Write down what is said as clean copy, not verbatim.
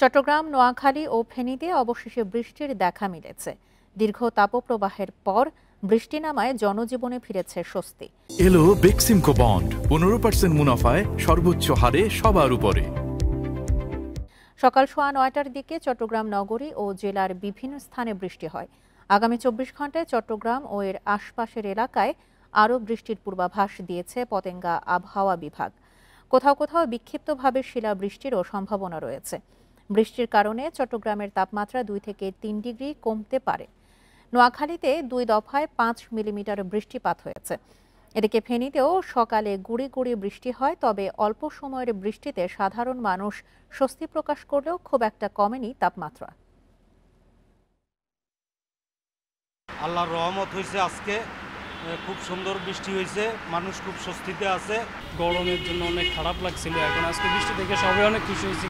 চট্টগ্রাম, নোয়াখালী ও ফেনীতে অবশেষে বৃষ্টির দেখা মিলেছে। দীর্ঘ তাপপ্রবাহের পর বৃষ্টি নামায় জনজীবনে ফিরেছে স্বস্তি। এলো বেক্সিমকো বন্ড 15% মুনাফায় সর্বোচ্চ হারে সবার উপরে। সকাল 9:15টার দিকে চট্টগ্রাম নগরী ও জেলার বিভিন্ন স্থানে বৃষ্টি হয়। আগামী 24 ঘন্টায় চট্টগ্রাম ও এর আশপাশের এলাকায় আরও বৃষ্টির পূর্বাভাস দিয়েছে পতেঙ্গা আবহাওয়া বিভাগ। কোথাও কোথাও বিক্ষিপ্তভাবে শিলাবৃষ্টিরও সম্ভাবনা রয়েছে। বৃষ্টির কারণে চট্টগ্রামের তাপমাত্রা 2 থেকে 3 ডিগ্রি কমতে পারে। নোয়াখালীতে 2 দফায় 5 মিলিমিটার বৃষ্টিপাত হয়েছে। এদিকে ফেনীতেও সকালে গুঁড়ি গুঁড়ি বৃষ্টি হয়, তবে অল্প সময়ের বৃষ্টিতে সাধারণ মানুষ স্বস্তি প্রকাশ করলেও খুব একটা কমেনি তাপমাত্রা। আল্লাহর রহমত হয়েছে, আজকে খুব সুন্দর বৃষ্টি হয়েছে, মানুষ খুব স্বস্তিতে আছে। গরমের জন্য অনেক খারাপ লাগছিল, এখন আজকে বৃষ্টি দেখে সবাই অনেক খুশি হয়েছে।